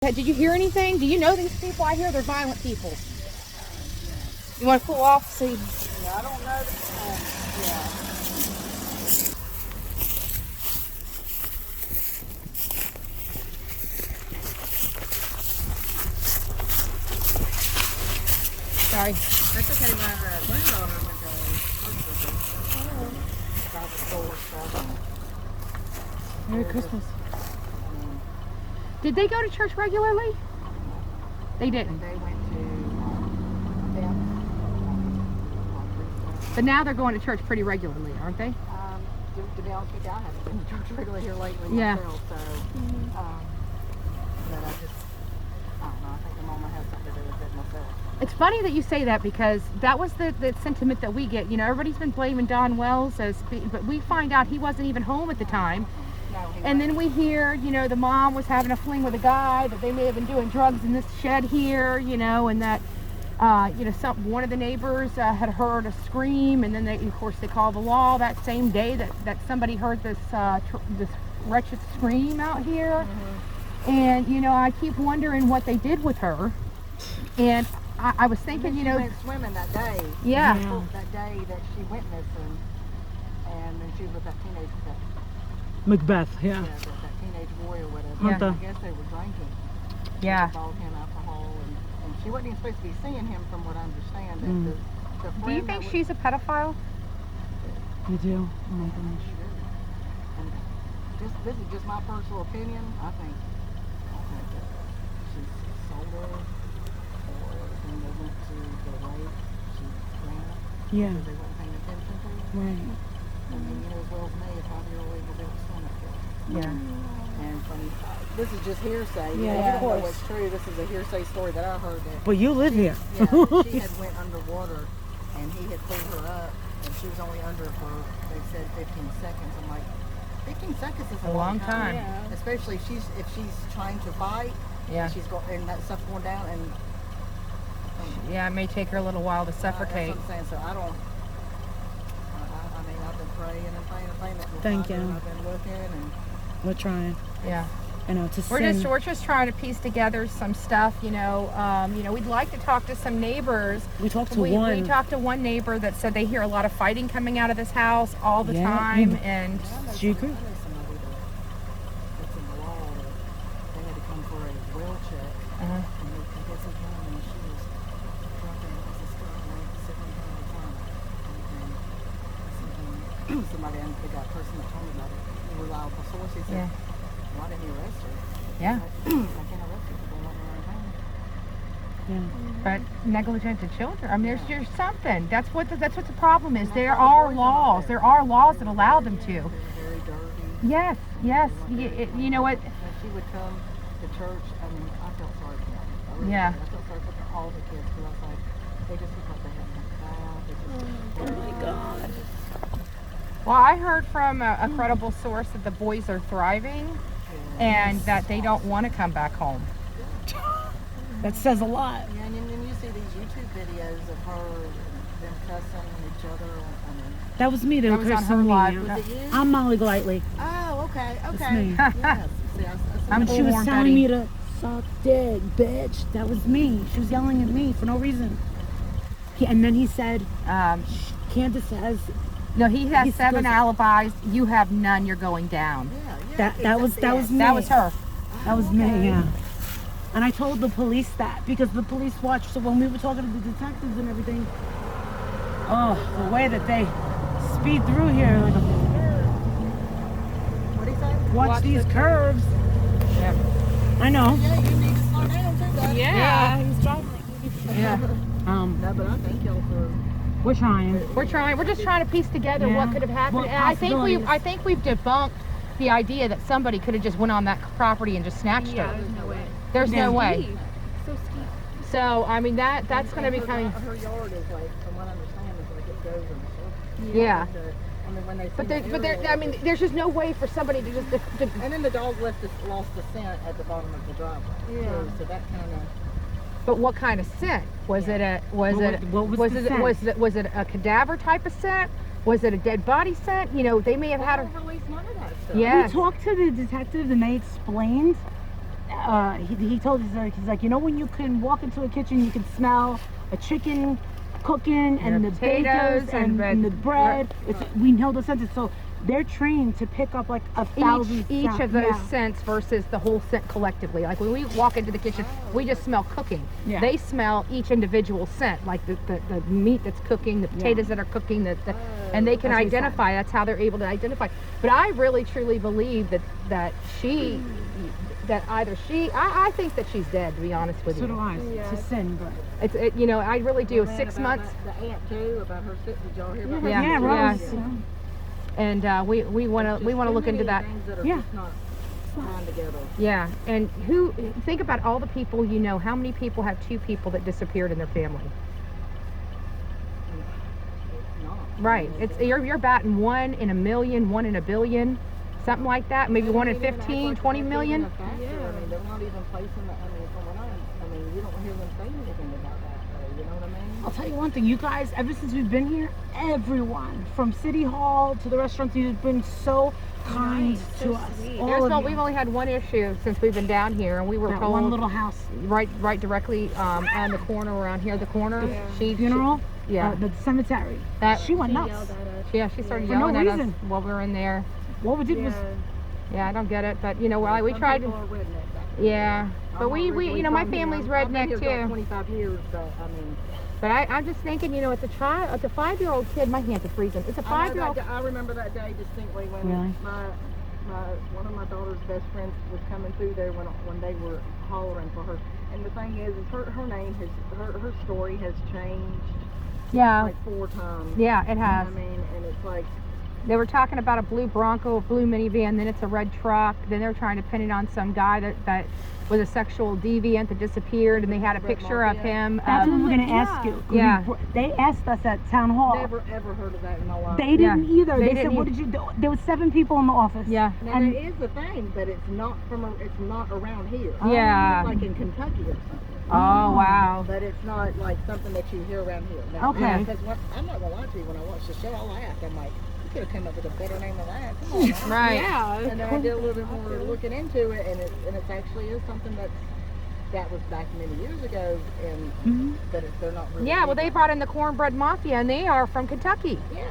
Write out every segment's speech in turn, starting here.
Did you hear anything? Do you know these people? I hear they're violent people. You want to cool off? See? Yeah, I don't know. Yeah. Sorry. That's okay. My granddaughter went to private school stuff. Merry Christmas. Did they go to church regularly? They didn't. They went to them. But now they're going to church pretty regularly, aren't they? To be honest with you, I haven't been to church regularly here lately Yeah. myself, so, but I don't know, I think the mama has something to do with it myself. It's funny that you say that because that was the sentiment that we get. You know, everybody's been blaming Don Wells, but we find out he wasn't even home at the time. No, And then we hear, you know, the mom was having a fling with a guy, that they may have been doing drugs in this shed here, you know, and that, you know, one of the neighbors had heard a scream, and then of course they called the law that same day that somebody heard this wretched scream out here. And, you know, I keep wondering what they did with her. And I was thinking, you know, she went swimming that day. Yeah. That day that she went missing, and then she was with that teenage Macbeth, yeah. that teenage boy or whatever. Yeah. I guess they were drinking. Yeah. They bought him alcohol, and she wasn't even supposed to be seeing him, from what I understand. Mm. The do you think she's a pedophile? You do? Oh my gosh. And this is just my personal opinion. I think that she's sold her, or when they went to the lake, she ran Yeah. because they weren't paying attention to her. Right. I mean, you know as well as me, a 5-year-old will be able to swim up there. Yeah. And from this is just hearsay. Yeah, I of don't know course. what's true. This is a hearsay story that I heard. That But you live here. yeah, she had went underwater, and he had pulled her up, and she was only under for, they said 15 seconds. I'm like, 15 seconds is a long time. Yeah. Especially if she's trying to fight. Yeah. And she's going, and that stuff's going down, and Yeah, it may take her a little while to suffocate. that's what I'm saying. So I don't. I mean, I've been praying and praying and praying that we'll Thank find her, you. and I've been looking, and We're trying. Yeah. You know, to We're sin. just trying to piece together some stuff, you know. We'd like to talk to some neighbors. We talked to We one. talked to one neighbor that said they hear a lot of fighting coming out of this house all the Yeah. time, and She I agree. know somebody that's in the law that they had to come for a well check, and I guess he came and she was dropping all this stuff and they were sitting in front of the counter. And somebody, that person that told me about it, a reliable source, he said, Yeah. why didn't you arrest her? Yeah. I can't arrest her because they let her in town. Yeah. but negligent to children. I mean, there's something. That's what the problem is. And There that's why the are boys laws. out There are laws that allow them to. They were very dirty. Yes, yes. You know what? When she would come to church, I mean, I felt sorry for them. I really Yeah. did. I felt sorry for all the kids because I was like, they just look like they haven't been to bath. Oh my God. Well, I heard from a credible source that the boys are thriving and that they don't want to come back home. That says a lot. Yeah, and then you see these YouTube videos of her and them cussing each other. I mean, That was me. They That were was on cursing her me. live. was it you? I'm Molly Glightly. Oh, okay, okay. me. Yes. See, I'm And she was Warm telling Betty. me to suck dick, bitch. That was me. She was yelling at me for no reason. And then he said, Candace has No, he has He's 7 supposed- alibis. You have none. You're going down. yeah, that was me. That was her. That was me, yeah. And I told the police that because the police watched. So when we were talking to the detectives and everything, oh, the way that they speed through here, like, What do you say? watch these curves. Yeah. I know. Yeah, you need to slow down too, buddy. Yeah. he's driving. Yeah. No, but I thank y'all for. We're trying. We're trying. We're just trying to piece together Yeah. what could have happened. What And I think possibilities. we've debunked the idea that somebody could have just went on that property and just snatched her. There's no way. There's no way. So steep. So I mean that that's going to be coming. Her yard is like, from what I understand, is like it goes in a circle. Yeah. I mean, when they. But see there, the but there, aerial I of mean, it- there's just no way for somebody to just. And then the dog lost the scent at the bottom of the driveway. Yeah. So that kind of. But what kind of scent? Was it a What was the scent? was it a cadaver type of scent? Was it a dead body scent? You know, they may have had a. Release none of that stuff. Yeah. Yes. We talked to the detectives and they explained he told us, he's like, you know, when you can walk into a kitchen, you can smell a chicken cooking and the potatoes bacon and the bread. We know the senses. So they're trained to pick up like 1,000 each of those yeah. scents versus the whole scent collectively. Like when we walk into the kitchen, we just smell cooking. Yeah. They smell each individual scent, like the meat that's cooking, the potatoes that are cooking, and they can That's what he said. identify. That's how they're able to identify. But I really truly believe that I think that she's dead, to be honest with So you. do I. Yeah. To sin, but You know, I really do. Man, 6 about months. The aunt too, about her sister. Did y'all hear about Yeah. yeah, her? Rose. Yeah. And we want to look into that. Things that are Yeah. just not tying together. Yeah, and think about all the people you know. How many people have 2 people that disappeared in their family? It's not. Right. It's you're batting 1 in a million, 1 in a billion, something like that. Maybe 1 in 15, 20 million. Yeah. I mean, they're not even placing the. I mean, from what I mean, you don't hear them say anything about that. You know what I mean? I'll tell you one thing, you guys, ever since we've been here, everyone from City Hall to the restaurants, you've been so kind to us. All of We've you. only had 1 issue since we've been down here, and we were That told one little house right directly on the corner around here, the corner. funeral, Yeah. the cemetery. She went nuts. she started For no yelling at us reason. while we were in there. What we did was, Yeah, I don't get it, but you know, we Some tried people to. are redneck back there. Yeah, but I'm we originally you know, my from here. family's I've been redneck here about too. 25 years, but I mean. But I'm just thinking, you know, it's a 5-year-old kid. My hands are freezing. It's a I know 5-year-old. I remember that day distinctly when Really? my one of my daughter's best friends was coming through there when they were hollering for her. And the thing is her name has her story has changed Yeah, like 4 times. yeah, it You know has. what I mean, and it's like They were talking about a blue Bronco, a blue minivan, then it's a red truck. Then they're trying to pin it on some guy that was a sexual deviant that disappeared, and they had a Red picture of Mafia. him. that's what we were of- gonna ask you. 'Cause Yeah. they asked us at town hall. never ever heard of that in my life. They didn't either. They They, didn't said, "What either. did you do?" There was 7 people in the office. Yeah. Now And- that is the thing, but it's not it's not around here. Yeah. It's like in Kentucky or something. Oh wow. But it's not like something that you hear around here. Now, Okay. Because I'm not gonna lie to you, when I watch the show, I laughed. I'm like, you could have come up with a better name than that. Come on. Now. Right. And then I did a little bit more looking into it, and it actually is something that was back many years ago, and but they're not really. Yeah. Well, they brought in the cornbread mafia, and they are from Kentucky. Yeah.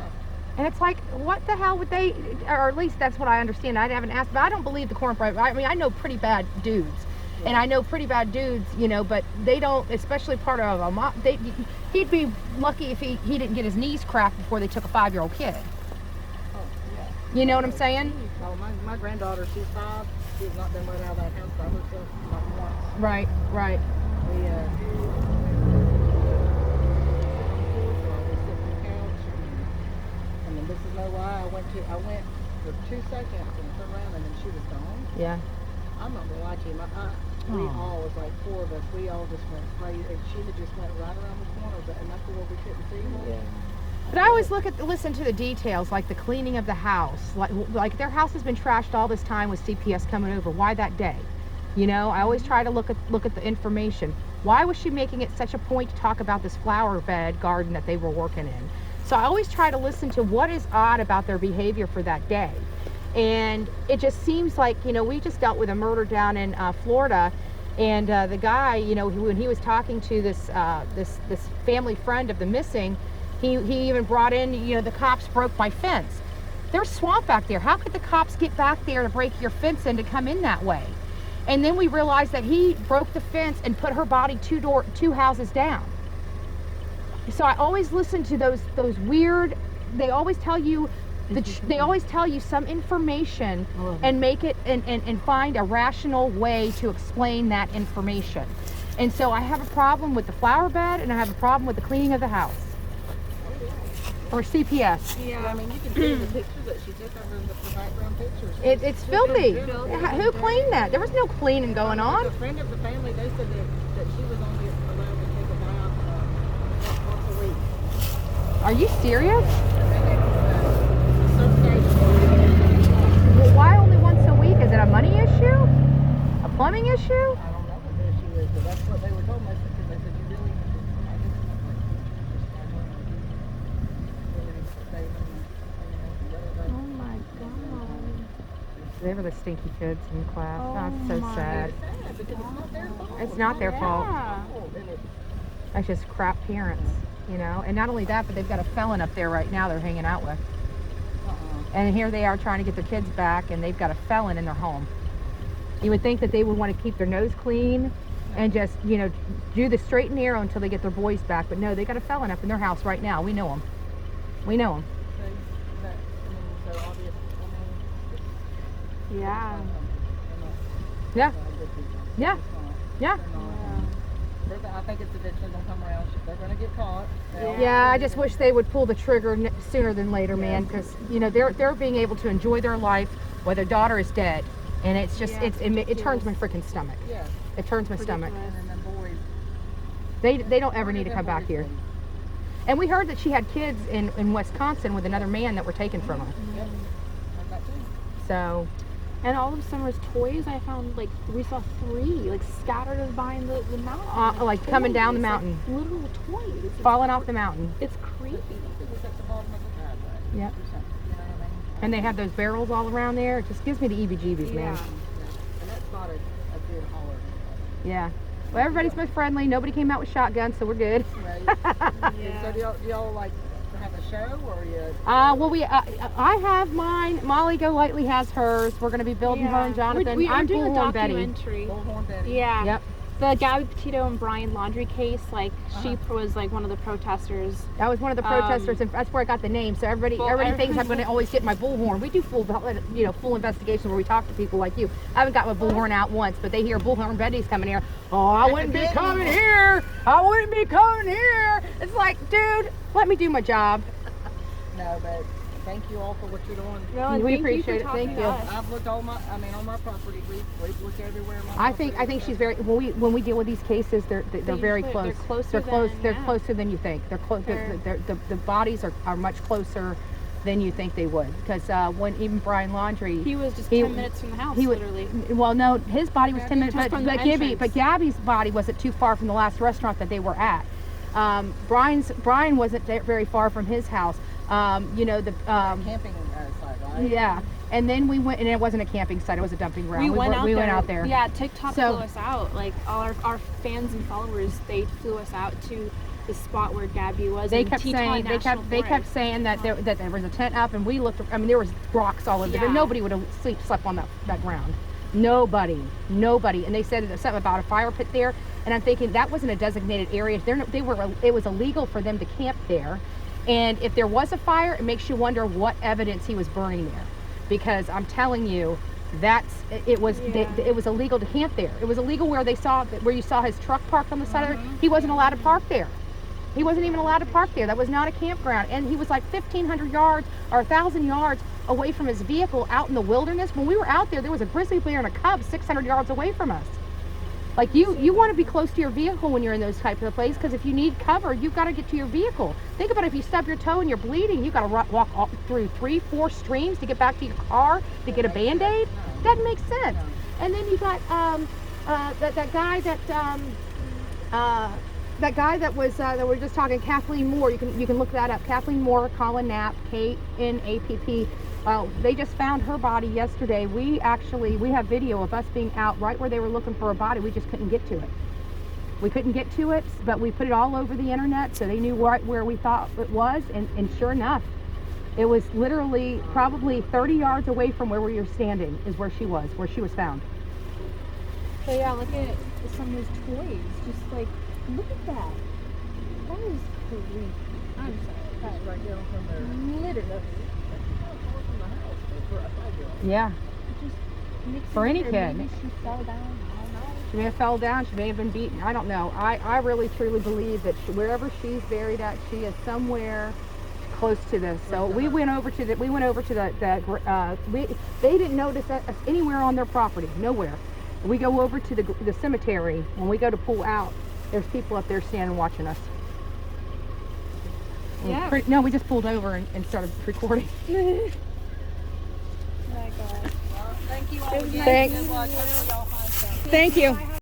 And it's like, what the hell would they? Or at least that's what I understand. I haven't asked, but I don't believe the cornbread. I mean, I know pretty bad dudes. And I know pretty bad dudes, you know, but they don't, especially part of a mob. He'd be lucky if he didn't get his knees cracked before they took a 5-year-old kid. Oh, yeah. You know what I'm saying? Oh, my granddaughter, she's 5. She's not been let out of that house by herself, not once. Right, right. We sit on the couch, and then this is no lie. I went for 2 seconds and turned around, and then she was gone. Yeah. I'm not gonna lie to you. We all, was like 4 of us, we all just went crazy, and she had just went right around the corner, and that's where we couldn't see her. Yeah. But I always listen to the details, like the cleaning of the house. Like their house has been trashed all this time with CPS coming over. Why that day? You know, I always try to look at the information. Why was she making it such a point to talk about this flower bed garden that they were working in? So I always try to listen to what is odd about their behavior for that day. And it just seems like, you know, we just dealt with a murder down in Florida, and the guy, you know, when he was talking to this family friend of the missing, he even brought in, you know, the cops broke my fence. There's swamp back there. How could the cops get back there to break your fence in to come in that way? And then we realized that he broke the fence and put her body 2 houses down. So I always listen to those weird. They always tell you. They always tell you some information and make it and find a rational way to explain that information. And so I have a problem with the flower bed, and I have a problem with the cleaning of the house. Or CPS. Yeah, I mean, you can see the pictures that she took over the background pictures. It's filthy. Who cleaned that? There was no cleaning going on. A friend of the family, they said that she was only allowed to take a bath once a week. Are you serious? And it was some days. Well, why only once a week? Is it a money issue? A plumbing issue? I don't know what the issue is, but that's what they were told me. Because they said, you really need to, I guess, Oh my God. They were the stinky kids in class. Oh, it's so sad. It's not their fault. Yeah. That's just crap parents, you know. And not only that, but they've got a felon up there right now they're hanging out with. And here they are trying to get their kids back, and they've got a felon in their home. You would think that they would want to keep their nose clean and just, you know, do the straight and narrow until they get their boys back. But no, they got a felon up in their house right now. We know them. We know them. So obvious. Yeah. Yeah. Yeah. Yeah. I think it's eventually gonna come around. They're gonna get caught. Yeah, I just wish they would pull the trigger sooner than later, man, because you know they're being able to enjoy their life while their daughter is dead, and it's just it turns my freaking stomach. Yeah. It turns my stomach. And then boys. They don't ever need to come back here. And we heard that she had kids in Wisconsin with another man that were taken from her. Yep. Like that too. So And all of Summer's toys, I found, like, we saw 3, like, scattered behind the mountain. like coming down the mountain, Like, literal toys. It's falling off the mountain. It's creepy. It was at the bottom of the driveway. Yep. Or something, you know what I mean? And they have those barrels all around there. It just gives me the EBGBs, man. Yeah. And that's not a good holler. Yeah. Well, everybody's been friendly. Nobody came out with shotguns, so we're good. Right? Yeah. So do y'all like have a show or you? Well, I have mine. Molly Golightly has hers. We're going to be building her and Jonathan. We are I'm doing a Bullhorn Betty. documentary. Bullhorn Betty. Yeah. Yep. The Gabby Petito and Brian Laundrie case, like, she was, like, one of the protesters. That was one of the protesters, and that's where I got the name. So everybody thinks I'm going to always get my bullhorn. We do full investigation where we talk to people like you. I haven't got my bullhorn out once, but they hear Bullhorn Betty's coming here. Oh, I wouldn't be coming here. I wouldn't be coming here. It's like, dude, let me do my job. No, but thank you all for what you're doing. No, and We thank appreciate you it. for talking Thank to you. us. I've looked on my property. We've looked everywhere. I think she's very. When we deal with these cases, they're very close. They're closer They're close. than- They're yeah. closer than you think. They're close. The bodies are much closer than you think they would. Because when even Brian Laundrie, He was just he- 10 minutes from the house, he was literally. well, no, his body was 10 minutes, Just from the entrance. but Gabby's body wasn't too far from the last restaurant that they were at. Brian wasn't very far from his house. You know the camping site, right? yeah. And then we went, and it wasn't a camping site; it was a dumping ground. We went out there. Yeah, TikTok So- flew us out. Like, all our fans and followers, they flew us out to the spot where Gabby was. They in kept Teton saying National they kept Forest. saying that there was a tent up, and we looked. I mean, there was rocks all over there. Yeah. Nobody would have slept on that ground. Nobody. And they said something about a fire pit there, and I'm thinking that wasn't a designated area. It was illegal for them to camp there, and if there was a fire, it makes you wonder what evidence he was burning there, because I'm telling you, it was illegal to camp there. It was illegal where you saw his truck parked on the side of it. He wasn't allowed to park there. He wasn't even allowed to park there. That was not a campground. And he was like 1,500 yards or 1,000 yards away from his vehicle out in the wilderness. When we were out there was a grizzly bear and a cub 600 yards away from us. Like you want to be close to your vehicle when you're in those types of places, because if you need cover, you've got to get to your vehicle. Think about it, if you stub your toe and you're bleeding, you've got to walk through 3-4 streams to get back to your car to get a Band-Aid. Doesn't make sense. And then you got that guy that was that we were just talking, Kathleen Moore. You can look that up. Kathleen Moore, Colin Knapp, Knapp. They just found her body yesterday. We have video of us being out right where they were looking for a body. We just couldn't get to it. We couldn't get to it, but we put it all over the internet, so they knew right where we thought it was, and sure enough, it was literally probably 30 yards away from where we were standing is where she was found. So yeah, look at some of his toys. Just like, look at that. That is creepy. I'm sorry. That's right down from there. Literally. Yeah. It just makes For you any wonder, kid. maybe she fell down. I don't know. She may have fell down. She may have been beaten. I don't know. I really truly believe that wherever she's buried at, she is somewhere close to this. So we went over to they didn't notice us anywhere on their property, nowhere. We go over to the cemetery. When we go to pull out, there's people up there standing watching us. Yeah. No, we just pulled over and started recording. My God. Thank you all It was again. Thanks. Good luck. Hopefully y'all find something. Thank you.